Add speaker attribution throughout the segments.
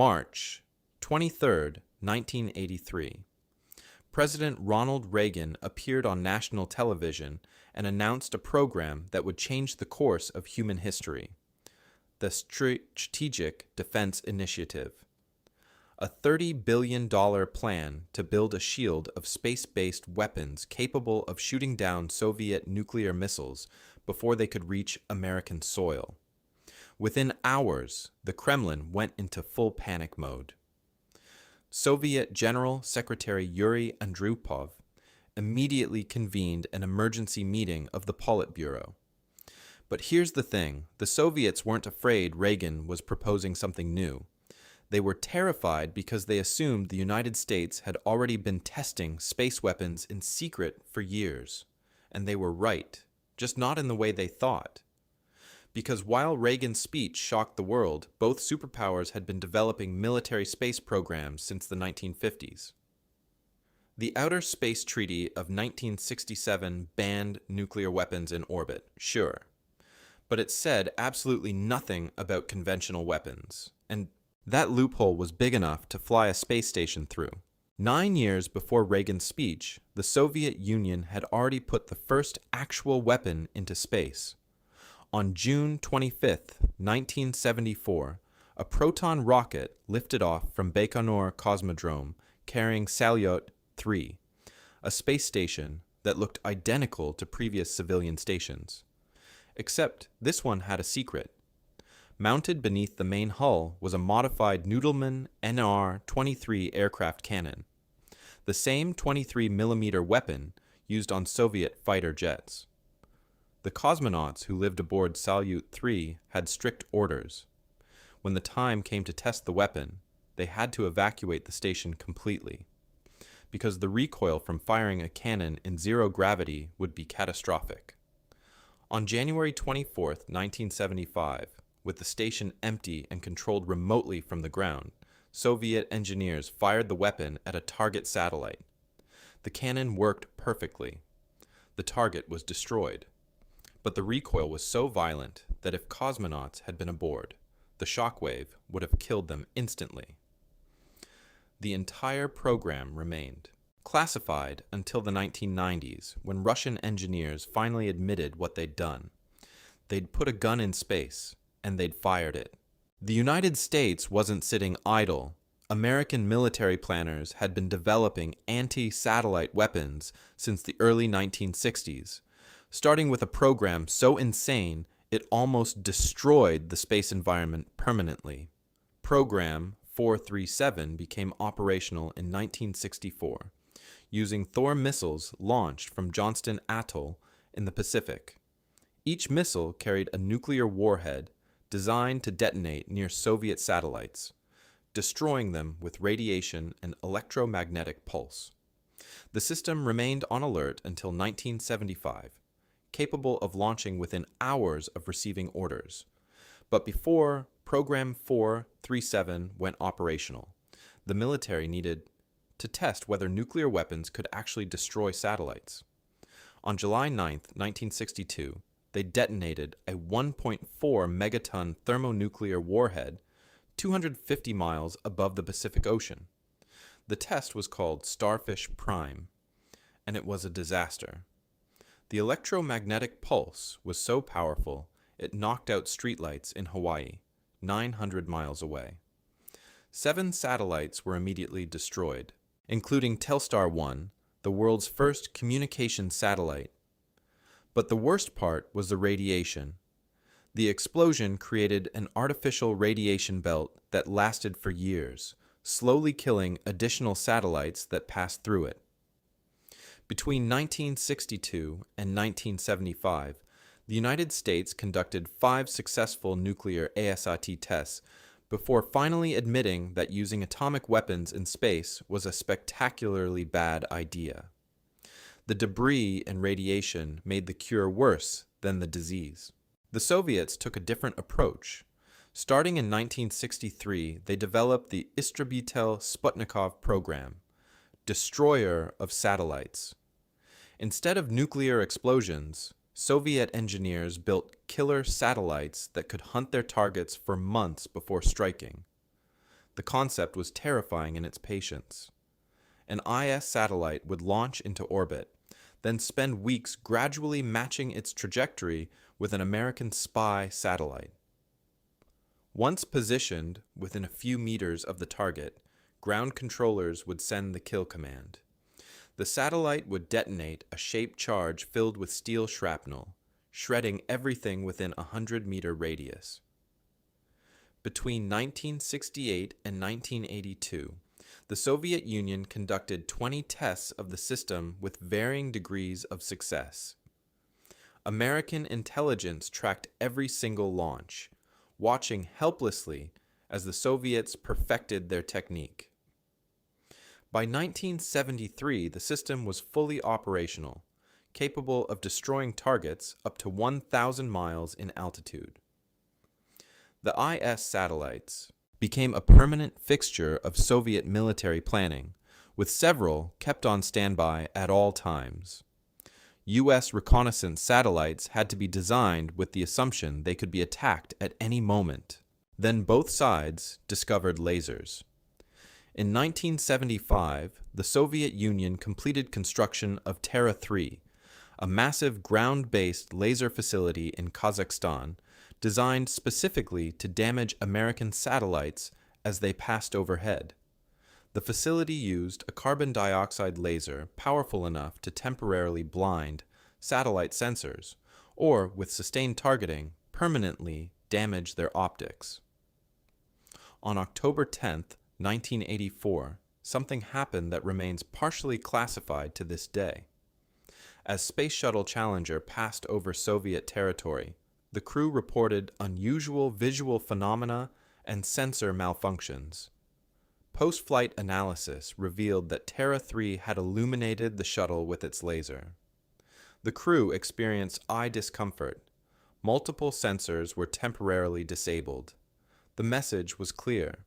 Speaker 1: March 23, 1983. President Ronald Reagan appeared on national television and announced a program that would change the course of human history, the Strategic Defense Initiative, a $30 billion plan to build a shield of space-based weapons capable of shooting down Soviet nuclear missiles before they could reach American soil. Within hours, the Kremlin went into full panic mode. Soviet General Secretary Yuri Andropov immediately convened an emergency meeting of the Politburo. But here's the thing, the Soviets weren't afraid Reagan was proposing something new. They were terrified because they assumed the United States had already been testing space weapons in secret for years. And they were right, just not in the way they thought. Because while Reagan's speech shocked the world, both superpowers had been developing military space programs since the 1950s. The Outer Space Treaty of 1967 banned nuclear weapons in orbit, sure. But it said absolutely nothing about conventional weapons, and that loophole was big enough to fly a space station through. 9 years before Reagan's speech, the Soviet Union had already put the first actual weapon into space. On June 25, 1974, a Proton rocket lifted off from Baikonur Cosmodrome carrying Salyut-3, a space station that looked identical to previous civilian stations. Except this one had a secret. Mounted beneath the main hull was a modified Noodleman NR-23 aircraft cannon, the same 23mm weapon used on Soviet fighter jets. The cosmonauts who lived aboard Salyut-3 had strict orders. When the time came to test the weapon, they had to evacuate the station completely, because the recoil from firing a cannon in zero gravity would be catastrophic. On January 24, 1975, with the station empty and controlled remotely from the ground, Soviet engineers fired the weapon at a target satellite. The cannon worked perfectly. The target was destroyed. But the recoil was so violent that if cosmonauts had been aboard, the shockwave would have killed them instantly. The entire program remained classified until the 1990s, when Russian engineers finally admitted what they'd done. They'd put a gun in space, and they'd fired it. The United States wasn't sitting idle. American military planners had been developing anti-satellite weapons since the early 1960s, starting with a program so insane it almost destroyed the space environment permanently. Program 437 became operational in 1964, using Thor missiles launched from Johnston Atoll in the Pacific. Each missile carried a nuclear warhead designed to detonate near Soviet satellites, destroying them with radiation and electromagnetic pulse. The system remained on alert until 1975, capable of launching within hours of receiving orders. But before Program 437 went operational, the military needed to test whether nuclear weapons could actually destroy satellites. On July 9, 1962, they detonated a 1.4 megaton thermonuclear warhead 250 miles above the Pacific Ocean. The test was called Starfish Prime, and it was a disaster. The electromagnetic pulse was so powerful it knocked out streetlights in Hawaii, 900 miles away. 7 satellites were immediately destroyed, including Telstar 1, the world's first communication satellite. But the worst part was the radiation. The explosion created an artificial radiation belt that lasted for years, slowly killing additional satellites that passed through it. Between 1962 and 1975, the United States conducted 5 successful nuclear ASAT tests before finally admitting that using atomic weapons in space was a spectacularly bad idea. The debris and radiation made the cure worse than the disease. The Soviets took a different approach. Starting in 1963, they developed the Istrebitel-Sputnikov program, destroyer of satellites. Instead of nuclear explosions, Soviet engineers built killer satellites that could hunt their targets for months before striking. The concept was terrifying in its patience. An IS satellite would launch into orbit, then spend weeks gradually matching its trajectory with an American spy satellite. Once positioned within a few meters of the target, ground controllers would send the kill command. The satellite would detonate a shaped charge filled with steel shrapnel, shredding everything within a 100-meter radius. Between 1968 and 1982, the Soviet Union conducted 20 tests of the system with varying degrees of success. American intelligence tracked every single launch, watching helplessly as the Soviets perfected their technique. By 1973, the system was fully operational, capable of destroying targets up to 1,000 miles in altitude. The IS satellites became a permanent fixture of Soviet military planning, with several kept on standby at all times. U.S. reconnaissance satellites had to be designed with the assumption they could be attacked at any moment. Then both sides discovered lasers. In 1975, the Soviet Union completed construction of Terra 3, a massive ground-based laser facility in Kazakhstan designed specifically to damage American satellites as they passed overhead. The facility used a carbon dioxide laser powerful enough to temporarily blind satellite sensors, or, with sustained targeting, permanently damage their optics. On October 10, 1984, something happened that remains partially classified to this day. As Space Shuttle Challenger passed over Soviet territory, the crew reported unusual visual phenomena and sensor malfunctions. Post-flight analysis revealed that Terra 3 had illuminated the shuttle with its laser. The crew experienced eye discomfort. Multiple sensors were temporarily disabled. The message was clear.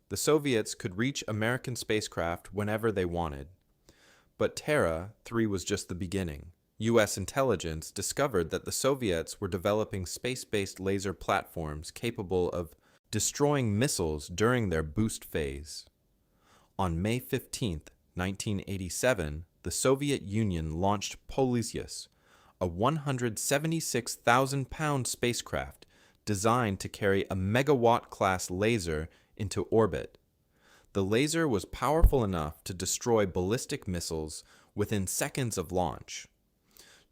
Speaker 1: The Soviets could reach American spacecraft whenever they wanted. But Terra 3 was just the beginning. U.S. intelligence discovered that the Soviets were developing space-based laser platforms capable of destroying missiles during their boost phase. On May 15, 1987, the Soviet Union launched Polysius, a 176,000-pound spacecraft designed to carry a megawatt-class laser into orbit. The laser was powerful enough to destroy ballistic missiles within seconds of launch.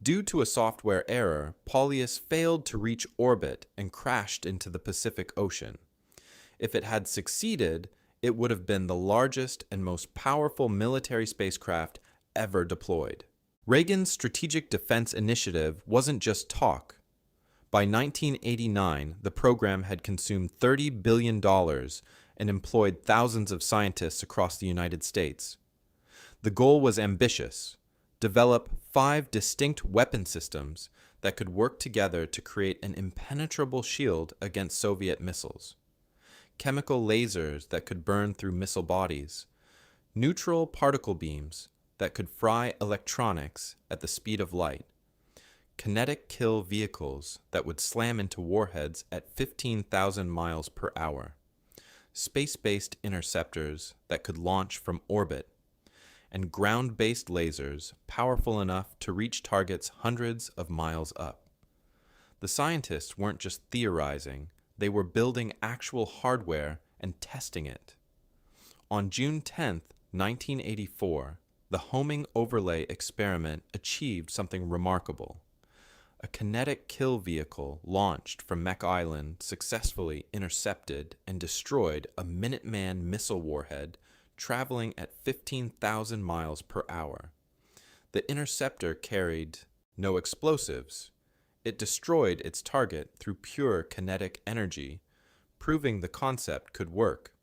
Speaker 1: Due to a software error, Polyus failed to reach orbit and crashed into the Pacific Ocean. If it had succeeded, it would have been the largest and most powerful military spacecraft ever deployed. Reagan's Strategic Defense Initiative wasn't just talk. By 1989, the program had consumed $30 billion and employed thousands of scientists across the United States. The goal was ambitious: develop 5 distinct weapon systems that could work together to create an impenetrable shield against Soviet missiles. Chemical lasers that could burn through missile bodies, neutral particle beams that could fry electronics at the speed of light, kinetic kill vehicles that would slam into warheads at 15,000 miles per hour, space-based interceptors that could launch from orbit, and ground-based lasers powerful enough to reach targets hundreds of miles up. The scientists weren't just theorizing, they were building actual hardware and testing it. On June 10, 1984, the homing overlay experiment achieved something remarkable. A kinetic kill vehicle launched from Mech Island successfully intercepted and destroyed a Minuteman missile warhead traveling at 15,000 miles per hour. The interceptor carried no explosives. It destroyed its target through pure kinetic energy, proving the concept could work.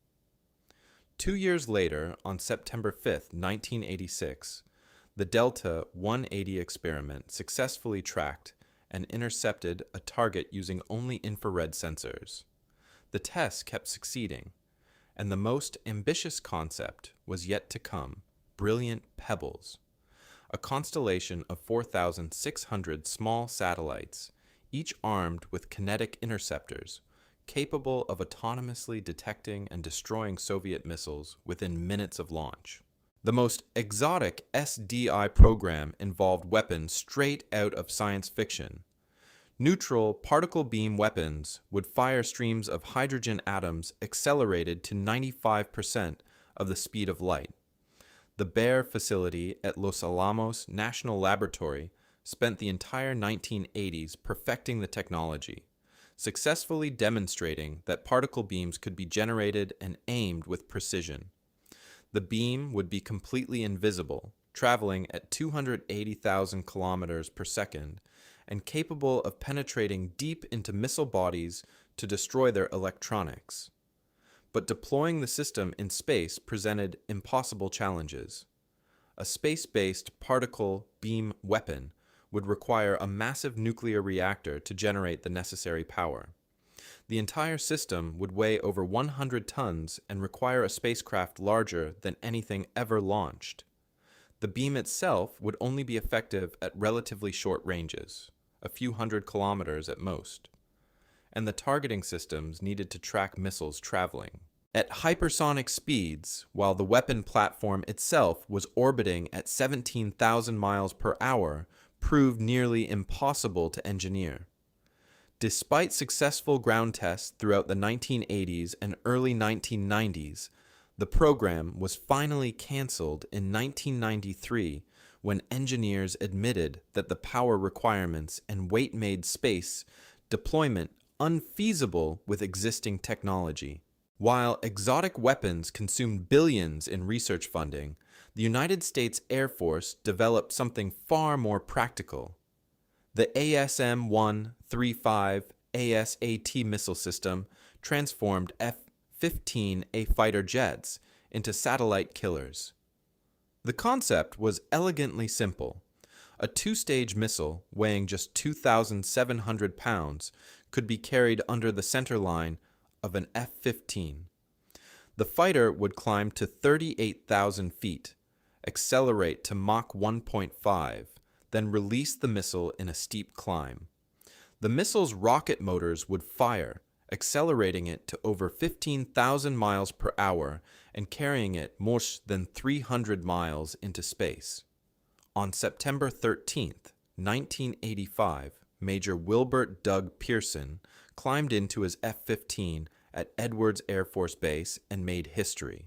Speaker 1: 2 years later, on September 5, 1986, the Delta 180 experiment successfully tracked and intercepted a target using only infrared sensors. The tests kept succeeding, and the most ambitious concept was yet to come: Brilliant Pebbles, a constellation of 4,600 small satellites, each armed with kinetic interceptors, capable of autonomously detecting and destroying Soviet missiles within minutes of launch. The most exotic SDI program involved weapons straight out of science fiction. Neutral particle beam weapons would fire streams of hydrogen atoms accelerated to 95% of the speed of light. The Bear facility at Los Alamos National Laboratory spent the entire 1980s perfecting the technology, successfully demonstrating that particle beams could be generated and aimed with precision. The beam would be completely invisible, traveling at 280,000 kilometers per second, and capable of penetrating deep into missile bodies to destroy their electronics. But deploying the system in space presented impossible challenges. A space-based particle beam weapon would require a massive nuclear reactor to generate the necessary power. The entire system would weigh over 100 tons and require a spacecraft larger than anything ever launched. The beam itself would only be effective at relatively short ranges, a few hundred kilometers at most, and the targeting systems needed to track missiles traveling at hypersonic speeds, while the weapon platform itself was orbiting at 17,000 miles per hour, proved nearly impossible to engineer. Despite successful ground tests throughout the 1980s and early 1990s, the program was finally canceled in 1993 when engineers admitted that the power requirements and weight made space deployment unfeasible with existing technology. While exotic weapons consumed billions in research funding, the United States Air Force developed something far more practical. The ASM-135 ASAT missile system transformed F-15A fighter jets into satellite killers. The concept was elegantly simple. A two-stage missile weighing just 2,700 pounds could be carried under the center line of an F-15. The fighter would climb to 38,000 feet, accelerate to Mach 1.5, then release the missile in a steep climb. The missile's rocket motors would fire, accelerating it to over 15,000 miles per hour and carrying it more than 300 miles into space. On September 13, 1985, Major Wilbert Doug Pearson climbed into his F-15 at Edwards Air Force Base and made history.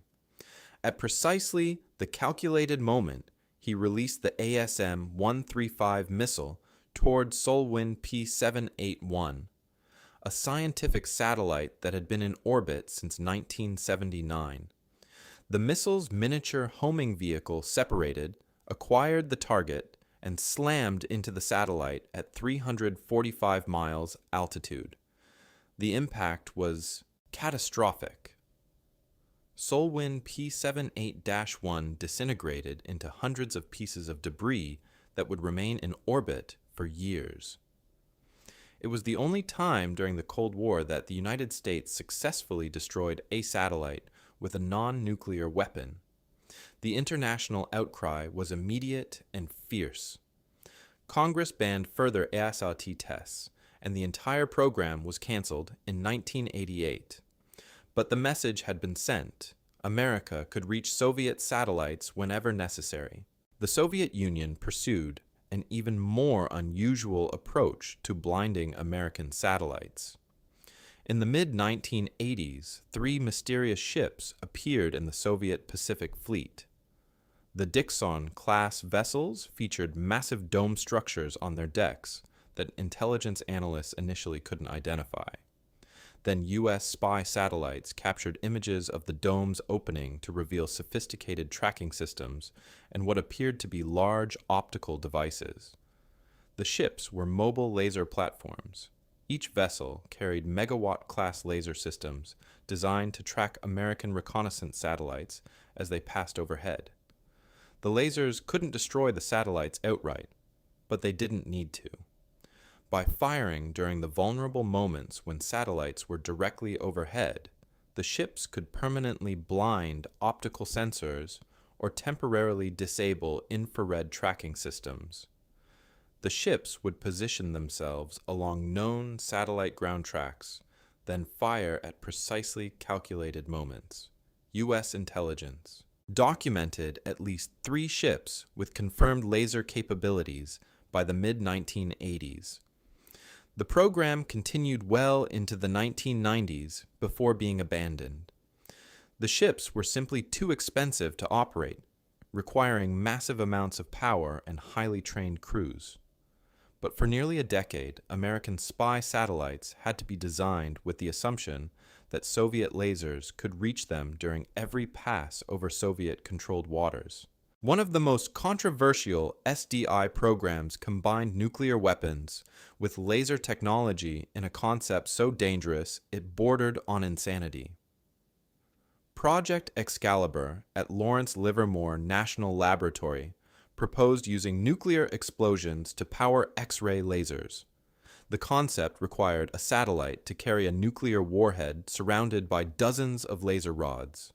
Speaker 1: At precisely the calculated moment, he released the ASM-135 missile toward Solwind P-781, a scientific satellite that had been in orbit since 1979. The missile's miniature homing vehicle separated, acquired the target, and slammed into the satellite at 345 miles altitude. The impact was catastrophic. Solwind P-78-1 disintegrated into hundreds of pieces of debris that would remain in orbit for years. It was the only time during the Cold War that the United States successfully destroyed a satellite with a non-nuclear weapon. The international outcry was immediate and fierce. Congress banned further ASAT tests, and the entire program was canceled in 1988. But the message had been sent. America could reach Soviet satellites whenever necessary. The Soviet Union pursued an even more unusual approach to blinding American satellites. In the mid-1980s, 3 mysterious ships appeared in the Soviet Pacific Fleet. The Dixon-class vessels featured massive dome structures on their decks that intelligence analysts initially couldn't identify. Then U.S. spy satellites captured images of the dome's opening to reveal sophisticated tracking systems and what appeared to be large optical devices. The ships were mobile laser platforms. Each vessel carried megawatt-class laser systems designed to track American reconnaissance satellites as they passed overhead. The lasers couldn't destroy the satellites outright, but they didn't need to. By firing during the vulnerable moments when satellites were directly overhead, the ships could permanently blind optical sensors or temporarily disable infrared tracking systems. The ships would position themselves along known satellite ground tracks then fire at precisely calculated moments. U.S. intelligence documented at least 3 ships with confirmed laser capabilities by the mid-1980s. The program continued well into the 1990s before being abandoned. The ships were simply too expensive to operate, requiring massive amounts of power and highly trained crews. But for nearly a decade, American spy satellites had to be designed with the assumption that Soviet lasers could reach them during every pass over Soviet-controlled waters. One of the most controversial SDI programs combined nuclear weapons with laser technology in a concept so dangerous it bordered on insanity. Project Excalibur at Lawrence Livermore National Laboratory proposed using nuclear explosions to power X-ray lasers. The concept required a satellite to carry a nuclear warhead surrounded by dozens of laser rods.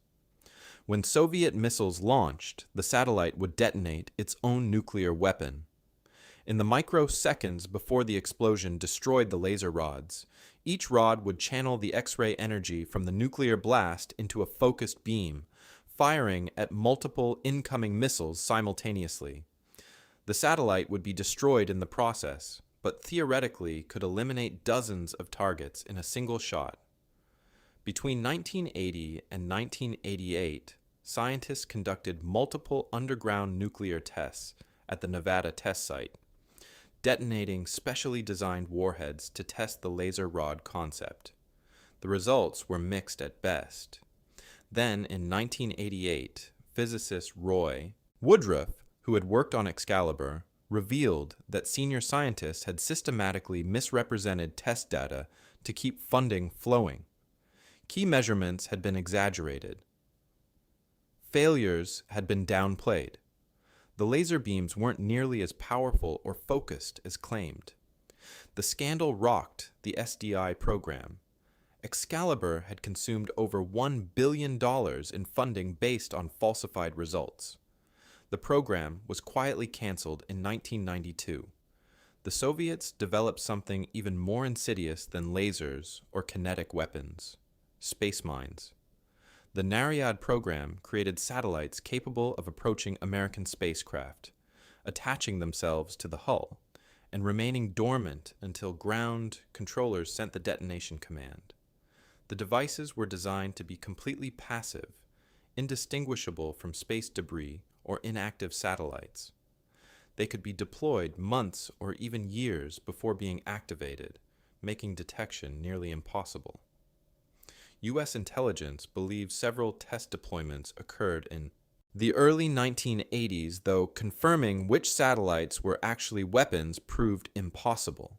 Speaker 1: When Soviet missiles launched, the satellite would detonate its own nuclear weapon. In the microseconds before the explosion destroyed the laser rods, each rod would channel the X-ray energy from the nuclear blast into a focused beam, firing at multiple incoming missiles simultaneously. The satellite would be destroyed in the process, but theoretically could eliminate dozens of targets in a single shot. Between 1980 and 1988, scientists conducted multiple underground nuclear tests at the Nevada test site, detonating specially designed warheads to test the laser rod concept. The results were mixed at best. Then, in 1988, physicist Roy Woodruff, who had worked on Excalibur, revealed that senior scientists had systematically misrepresented test data to keep funding flowing. Key measurements had been exaggerated. Failures had been downplayed. The laser beams weren't nearly as powerful or focused as claimed. The scandal rocked the SDI program. Excalibur had consumed over $1 billion in funding based on falsified results. The program was quietly canceled in 1992. The Soviets developed something even more insidious than lasers or kinetic weapons: space mines. The Naryad program created satellites capable of approaching American spacecraft, attaching themselves to the hull, and remaining dormant until ground controllers sent the detonation command. The devices were designed to be completely passive, indistinguishable from space debris or inactive satellites. They could be deployed months or even years before being activated, making detection nearly impossible. U.S. intelligence believes several test deployments occurred in the early 1980s, though confirming which satellites were actually weapons proved impossible.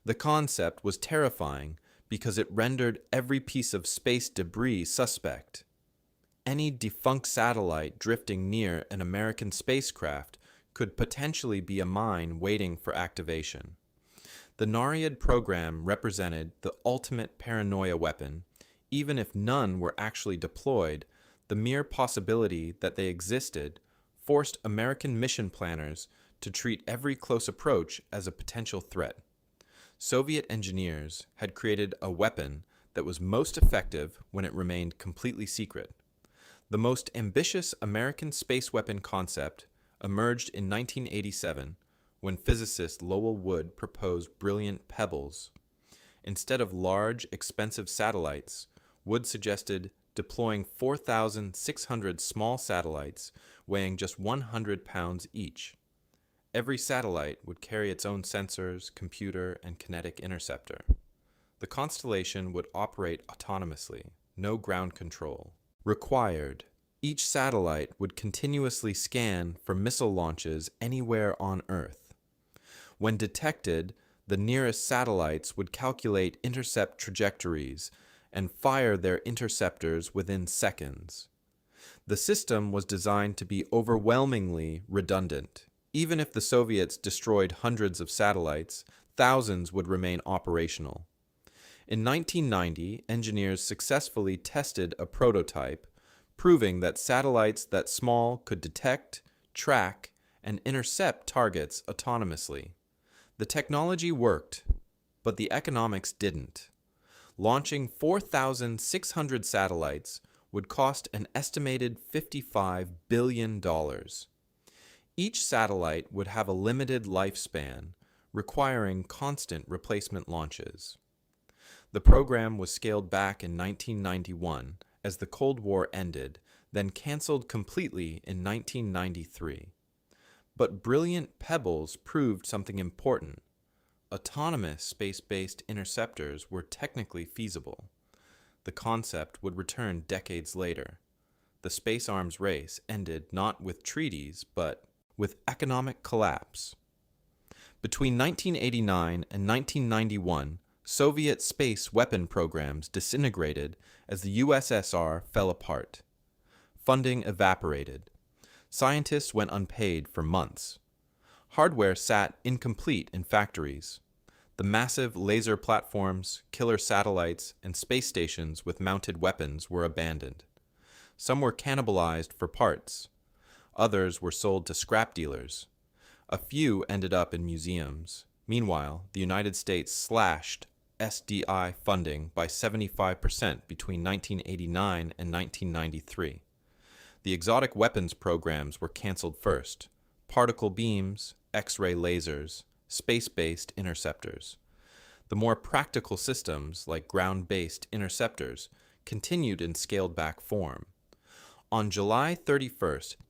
Speaker 1: The concept was terrifying because it rendered every piece of space debris suspect. Any defunct satellite drifting near an American spacecraft could potentially be a mine waiting for activation. The Naryad program represented the ultimate paranoia weapon. Even if none were actually deployed, the mere possibility that they existed forced American mission planners to treat every close approach as a potential threat. Soviet engineers had created a weapon that was most effective when it remained completely secret. The most ambitious American space weapon concept emerged in 1987 when physicist Lowell Wood proposed brilliant pebbles. Instead of large, expensive satellites, Wood suggested deploying 4,600 small satellites weighing just 100 pounds each. Every satellite would carry its own sensors, computer, and kinetic interceptor. The constellation would operate autonomously, no ground control required. Each satellite would continuously scan for missile launches anywhere on Earth. When detected, the nearest satellites would calculate intercept trajectories and fire their interceptors within seconds. The system was designed to be overwhelmingly redundant. Even if the Soviets destroyed hundreds of satellites, thousands would remain operational. In 1990, engineers successfully tested a prototype, proving that satellites that small could detect, track, and intercept targets autonomously. The technology worked, but the economics didn't. Launching 4,600 satellites would cost an estimated $55 billion. Each satellite would have a limited lifespan, requiring constant replacement launches. The program was scaled back in 1991 as the Cold War ended, then canceled completely in 1993. But brilliant pebbles proved something important. Autonomous space-based interceptors were technically feasible. The concept would return decades later. The space arms race ended not with treaties, but with economic collapse. Between 1989 and 1991, Soviet space weapon programs disintegrated as the USSR fell apart. Funding evaporated. Scientists went unpaid for months. Hardware sat incomplete in factories. The massive laser platforms, killer satellites, and space stations with mounted weapons were abandoned. Some were cannibalized for parts. Others were sold to scrap dealers. A few ended up in museums. Meanwhile, the United States slashed SDI funding by 75% between 1989 and 1993. The exotic weapons programs were canceled first: particle beams, X-ray lasers, space-based interceptors. The more practical systems, like ground-based interceptors, continued in scaled-back form. On July 31,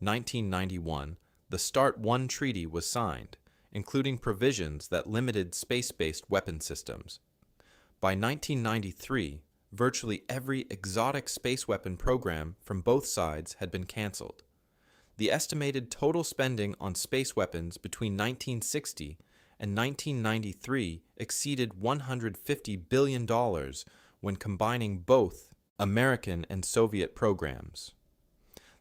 Speaker 1: 1991, the START I treaty was signed, including provisions that limited space-based weapon systems. By 1993, virtually every exotic space weapon program from both sides had been canceled. The estimated total spending on space weapons between 1960 and 1993 exceeded $150 billion when combining both American and Soviet programs.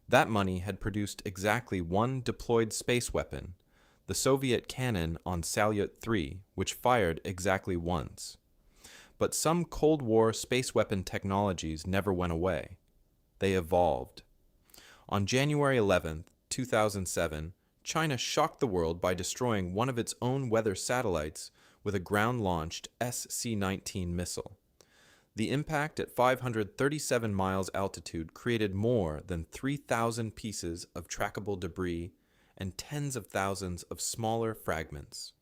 Speaker 1: That money had produced exactly one deployed space weapon, the Soviet cannon on Salyut 3, which fired exactly once. But some Cold War space weapon technologies never went away. They evolved. On January 11, 2007, China shocked the world by destroying one of its own weather satellites with a ground-launched SC-19 missile. The impact at 537 miles altitude created more than 3,000 pieces of trackable debris and tens of thousands of smaller fragments.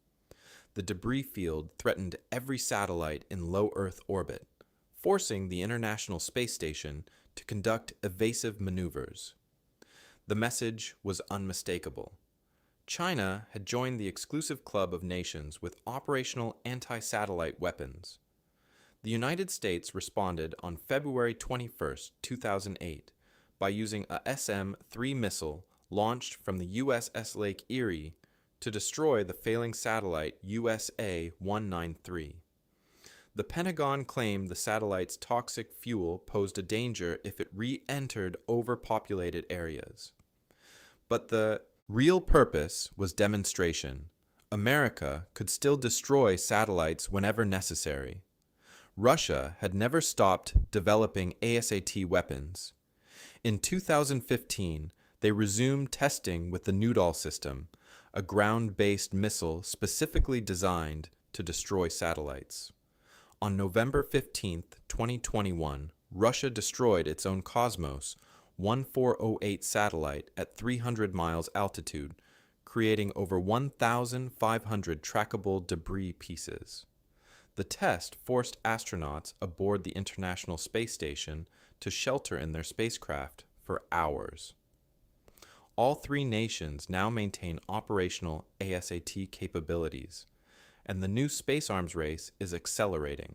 Speaker 1: The debris field threatened every satellite in low Earth orbit, forcing the International Space Station to conduct evasive maneuvers. The message was unmistakable. China had joined the exclusive club of nations with operational anti-satellite weapons. The United States responded on February 21, 2008, by using a SM-3 missile launched from the USS Lake Erie to destroy the failing satellite USA-193. The Pentagon claimed the satellite's toxic fuel posed a danger if it re-entered overpopulated areas. But the real purpose was demonstration. America could still destroy satellites whenever necessary. Russia had never stopped developing ASAT weapons. In 2015, they resumed testing with the Noodle system, a ground-based missile specifically designed to destroy satellites. On November 15, 2021, Russia destroyed its own Cosmos 1408 satellite at 300 miles altitude, creating over 1,500 trackable debris pieces. The test forced astronauts aboard the International Space Station to shelter in their spacecraft for hours. All three nations now maintain operational ASAT capabilities, and the new space arms race is accelerating.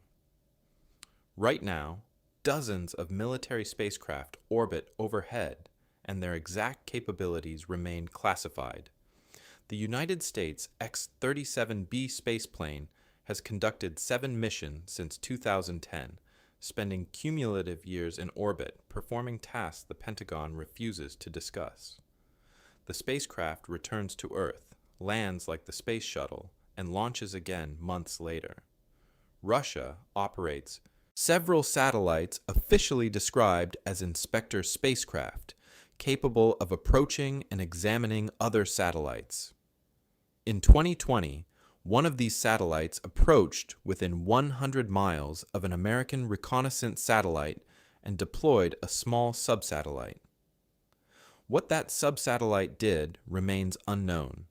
Speaker 1: Right now, dozens of military spacecraft orbit overhead, and their exact capabilities remain classified. The United States X-37B spaceplane has conducted 7 missions since 2010, spending cumulative years in orbit performing tasks the Pentagon refuses to discuss. The spacecraft returns to Earth, lands like the space shuttle, and launches again months later. Russia operates several satellites officially described as Inspector spacecraft, capable of approaching and examining other satellites. In 2020, One of these satellites approached within 100 miles of an American reconnaissance satellite and deployed a small subsatellite. What that subsatellite did remains unknown.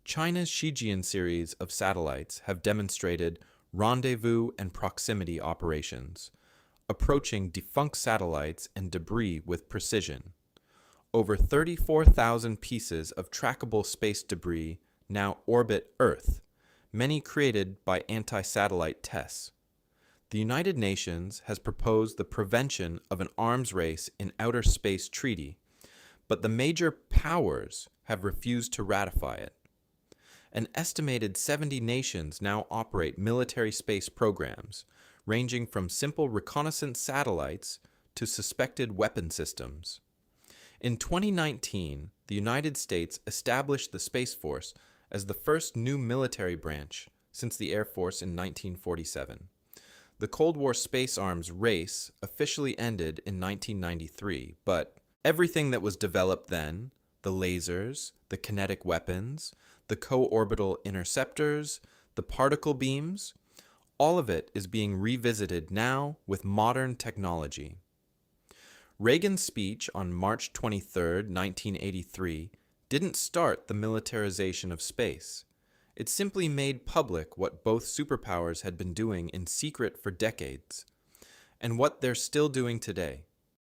Speaker 1: China's Shijian series of satellites have demonstrated rendezvous and proximity operations, approaching defunct satellites and debris with precision. Over 34,000 pieces of trackable space debris now orbit Earth, many created by anti-satellite tests. The United Nations has proposed the Prevention of an Arms Race in Outer Space Treaty, but the major powers have refused to ratify it. An estimated 70 nations now operate military space programs, ranging from simple reconnaissance satellites to suspected weapon systems. In 2019, the United States established the Space Force as the first new military branch since the Air Force in 1947. The Cold War space arms race officially ended in 1993, but everything that was developed then, the lasers, the kinetic weapons, the co-orbital interceptors, the particle beams, all of it is being revisited now with modern technology. Reagan's speech on March 23, 1983, didn't start the militarization of space. It simply made public what both superpowers had been doing in secret for decades, and what they're still doing today.